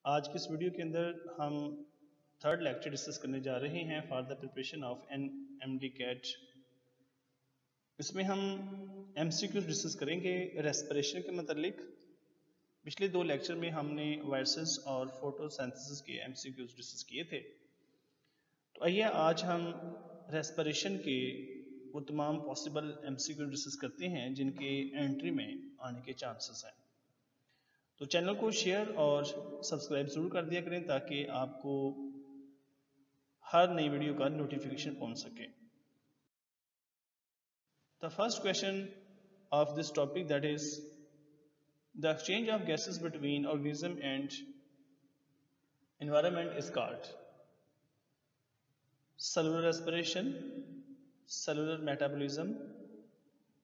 आज की इस वीडियो के अंदर हम थर्ड लेक्चर डिस्कस करने जा रहे हैं for the preparation of NMD CAT. इसमें हम एमसीक्यूज डिस्कस करेंगे रेस्पिरेशन के मतलब। पिछले दो लेक्चर में हमने वायरसेस और फोटोसिंथेसिस के एमसीक्यूज डिस्कस किए थे। तो आइए आज हम रेस्पिरेशन के वो तमाम पॉसिबल एमसीक्यूज डिस्कस करते हैं जिनके एंट्री में आने के चांसेस हैं। तो चैनल को शेयर और सब्सक्राइब जरूर कर दिया करें ताकि आपको हर नई वीडियो का नोटिफिकेशन पहुंच सके। The first question of this topic that is the exchange of gases between organism and environment is called cellular respiration, cellular metabolism,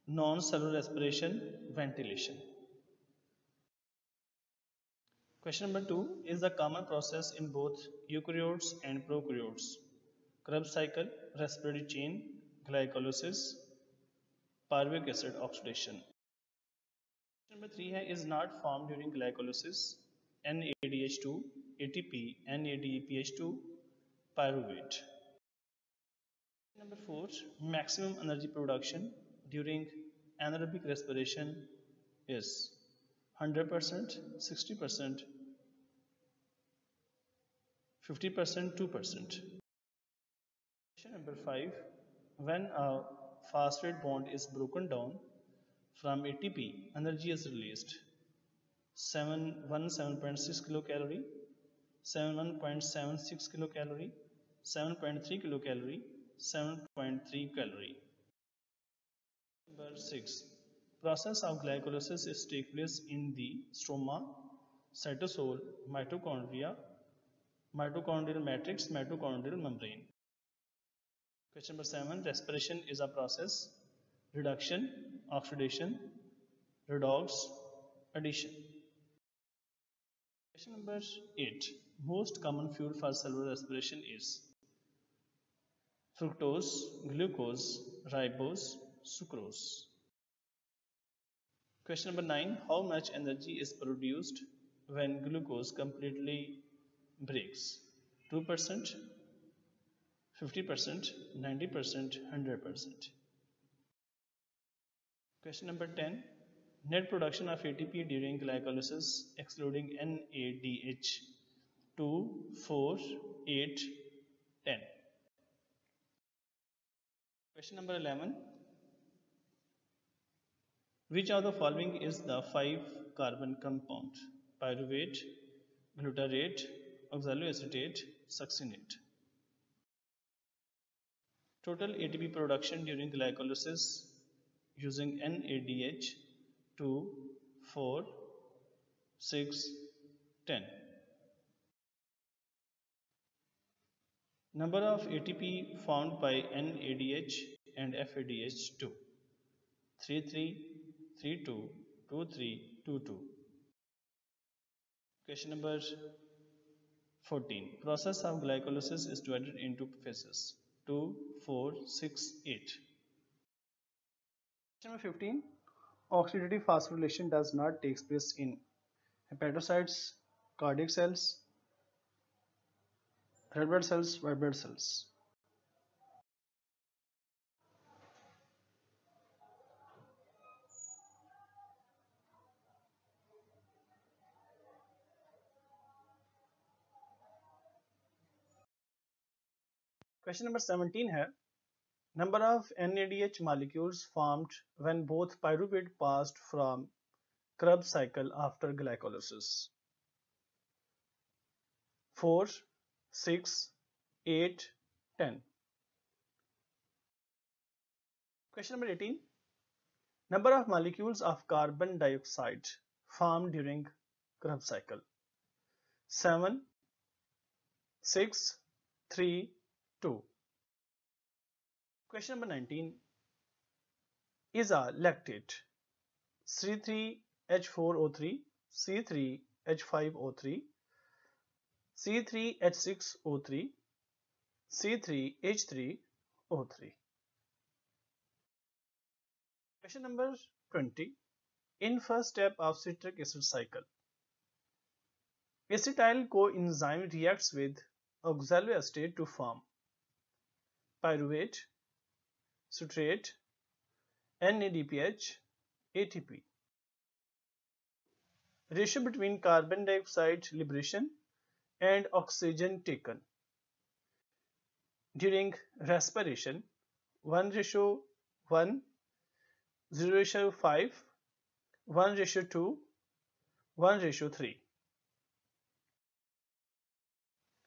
non-cellular respiration, ventilation. Question number 2 is the common process in both eukaryotes and prokaryotes: Krebs cycle, respiratory chain, glycolysis, pyruvic acid oxidation. Question number 3 is not formed during glycolysis: NADH2, ATP, NADPH2, pyruvate. Number 4, maximum energy production during anaerobic respiration is 100%, 60%, 50%, 2%. Question number 5, when a phosphate bond is broken down from ATP, energy is released: 717.6 kilocalorie, 71.76 kilocalorie, 7.3 kilocalorie, 7.3 calorie. Number 6, process of glycolysis is take place in the stroma, cytosol, mitochondria, mitochondrial matrix, mitochondrial membrane. Question number 7, respiration is a process: reduction, oxidation, redox, addition. Question number 8, most common fuel for cellular respiration is fructose, glucose, ribose, sucrose. Question number 9, how much energy is produced when glucose completely breaks? 2%, 50%, 90%, 100%. Question number 10, net production of ATP during glycolysis excluding NADH: 2, 4, 8, 10. Question number 11, which of the following is the 5-carbon compound? Pyruvate, glutarate, oxaloacetate, succinate. Total ATP production during glycolysis using NADH: 2, 4, 6, 10. Number of ATP found by NADH and FADH: 2, 3, 3, 3, 2, 2, 3, 2, 2. Question number 14. Process of glycolysis is divided into phases: 2, 4, 6, 8. Question number 15. Oxidative phosphorylation does not take place in hepatocytes, cardiac cells, red blood cells, white blood cells. Question number 17 है, number of NADH molecules formed when both pyruvate passed from Krebs cycle after glycolysis: 4, 6, 8, 10. Question number 18, number of molecules of carbon dioxide formed during Krebs cycle: 7, 6, 3, 2. Question number 19 is a lactate: C3H4O3, C3H5O3, C3H6O3, C3H3O3. Question number 20, in first step of citric acid cycle, Acetyl coenzyme reacts with oxaloacetate to form pyruvate, citrate, NADPH, ATP. Ratio between carbon dioxide liberation and oxygen taken during respiration 1:1, 0:5, 1:2, 1:3.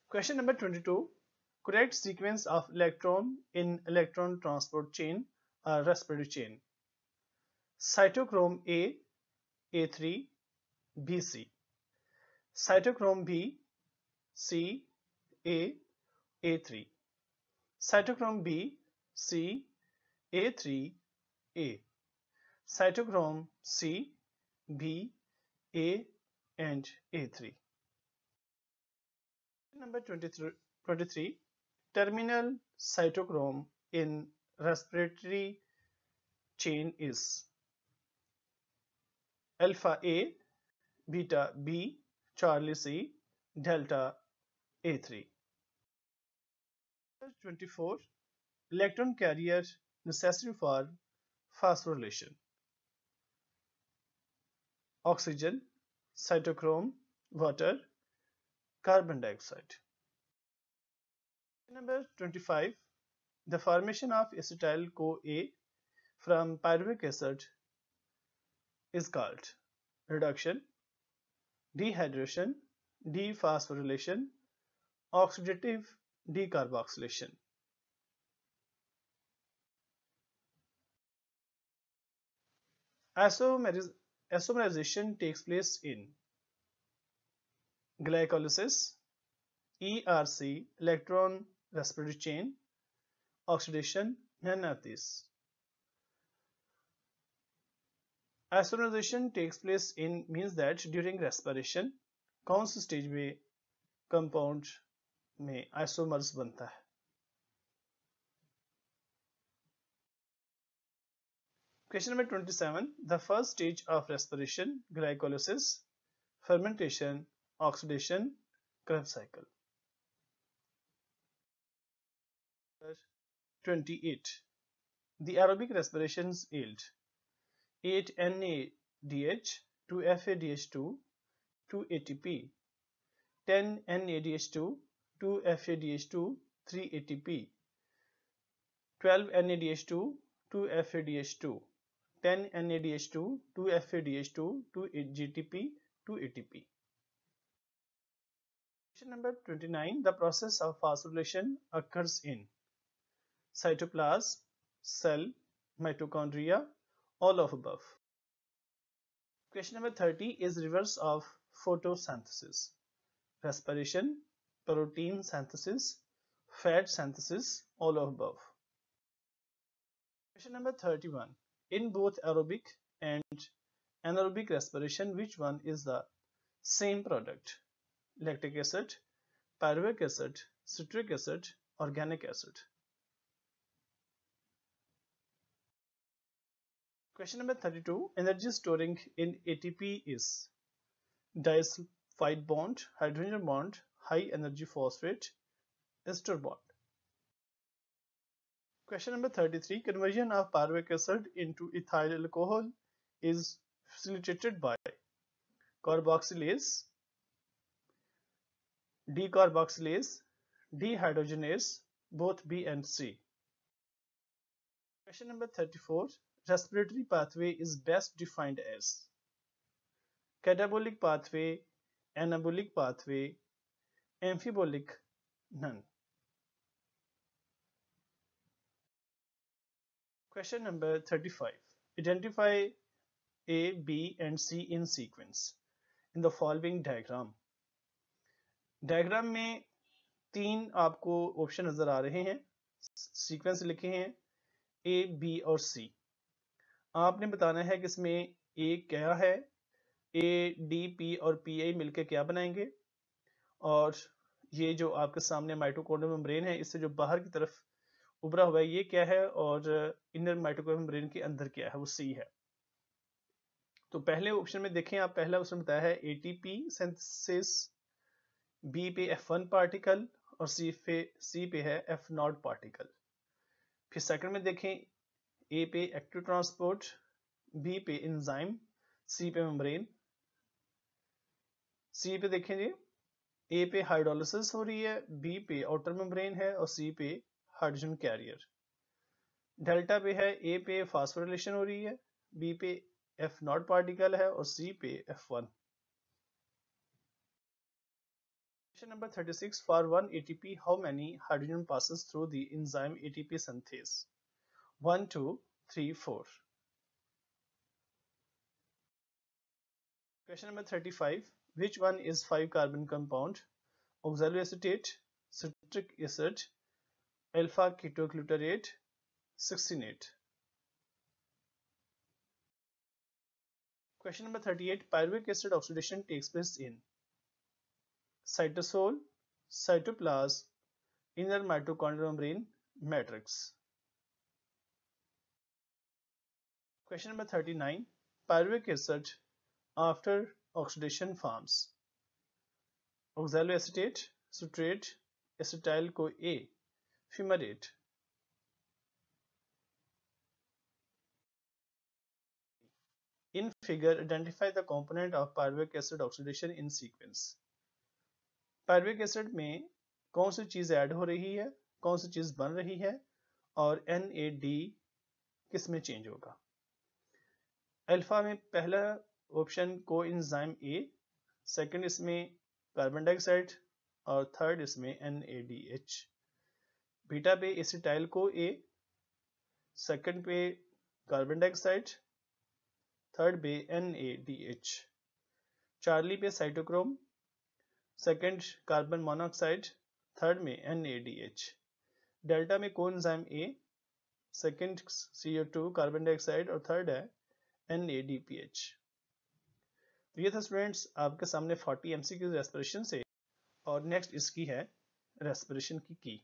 Question number 22. Correct sequence of electron in electron transport chain or respiratory chain. Cytochrome A, A3, BC. Cytochrome B, C, A, A3. Cytochrome B, C, A3, A. Cytochrome C, B, A, and A3. Number 23. Terminal cytochrome in respiratory chain is alpha A, beta B, Charlie C, delta A3. 24. Electron carrier necessary for phosphorylation. Oxygen, cytochrome, water, carbon dioxide. Number 25. The formation of acetyl-CoA from pyruvic acid is called reduction, dehydration, dephosphorylation, oxidative decarboxylation. Isomerization takes place in glycolysis, ERC, electron respiratory chain, oxidation, none of these. Isomerization takes place in means that during respiration कौन सी stage में compound में isomers बनता है. Question number 27. The first stage of respiration, glycolysis, fermentation, oxidation, Krebs cycle. 28. The aerobic respirations yield 8 NADH, 2 FADH2, 2 ATP, 10 NADH2, 2 FADH2, 3 ATP, 12 NADH2, 2 FADH2, 10 NADH2, 2 FADH2, 2 GTP, 2 ATP. Question number 29. The process of phosphorylation occurs in cytoplasm, cell, mitochondria, all of above. Question number 30 is reverse of photosynthesis. Respiration, protein synthesis, fat synthesis, all of above. Question number 31. In both aerobic and anaerobic respiration, which one is the same product? Lactic acid, pyruvic acid, citric acid, organic acid. Question number 32. Energy storing in ATP is disulfide bond, hydrogen bond, high energy phosphate, ester bond. Question number 33. Conversion of pyruvic acid into ethyl alcohol is facilitated by carboxylase, decarboxylase, dehydrogenase, both B and C. Question number 34. Respiratory pathway is best defined as catabolic pathway, anabolic pathway, amphibolic, none. Question number 35. Identify A, B and C in sequence in the following diagram. Diagram में तीन आपको option नजर आ रहे हैं, sequence लिखे हैं ए, B और सी. आपने बताना है कि इसमें ए क्या है, ए, डी, पी और पी आई मिलकर क्या बनाएंगे, और ये जो आपके सामने माइटोकॉन्ड्रियल मेम्ब्रेन है इससे जो बाहर की तरफ उभरा हुआ है ये क्या है, और इनर माइटोकॉन्ड्रियल मेम्ब्रेन के अंदर क्या है, वो सी है. तो पहले ऑप्शन में देखें आप, पहला ऑप्शन बताया है एटीपी सिंथेसिस बी पे F1 पार्टिकल और सी पे है F0 पार्टिकल। फिर सेकंड में देखें, ए पे एक्टिव ट्रांसपोर्ट, बी पे एंजाइम, सी पे मेम्ब्रेन। सी पे देखें जी, ए पे हाइड्रोलिसिस हो रही है, बी पे आउटर मेम्ब्रेन है और सी पे हाइड्रोजन कैरियर। डेल्टा पे है, ए पे फास्फोरिलेशन हो रही है, बी पे F0 पार्टिकल है और सी पे F1। Question number 36. For 1 ATP, how many hydrogen passes through the enzyme ATP synthase? 1, 2, 3, 4. Question number 35. Which one is 5-carbon compound? Oxaloacetate, citric acid, alpha ketoglutarate, succinate. Question number 38. Pyruvic acid oxidation takes place in cytosol, cytoplasm, inner mitochondrial membrane, matrix. Question number 39. Pyruvic acid after oxidation forms oxaloacetate, citrate, acetyl-CoA, fumarate. In figure, identify the component of pyruvic acid oxidation in sequence. Pyruvic acid में कौन सी चीज add हो रही है, कौन सी चीज बन रही है और NAD किस में चेंज होगा। अल्फा में पहला ऑप्शन कोएंजाइम ए, सेकंड इसमें कार्बन डाइऑक्साइड और थर्ड इसमें NADH। बीटा पे एसिटाइल-CoA, सेकंड पे कार्बन डाइऑक्साइड, थर्ड पे NADH। चार्ली पे cytochrome, second carbon monoxide, third में NADH। डेल्टा में coenzyme A, second CO2 carbon dioxide और थर्ड है NADPH। तो ये था स्टूडेंट्स आपके सामने 40 MCQ रेस्पिरेशन से, और नेक्स्ट इसकी है रेस्पिरेशन की।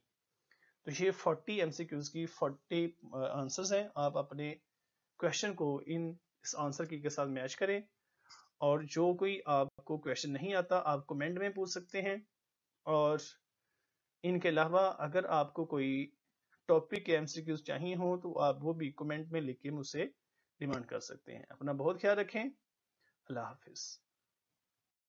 तो ये 40 MCQs की 40 आंसर्स हैं। आप अपने क्वेश्चन को इस आंसर की के साथ मैच करें, और जो कोई आपको क्वेश्चन नहीं आता आप कमेंट में पूछ सकते हैं, और इनके अलावा अगर आपको कोई टॉपिक के MCQs चाहिए हो तो आप वो भी कमेंट में लिख के मुझसे डिमांड कर सकते हैं। अपना बहुत ख्याल रखें। अल्लाह हाफिज।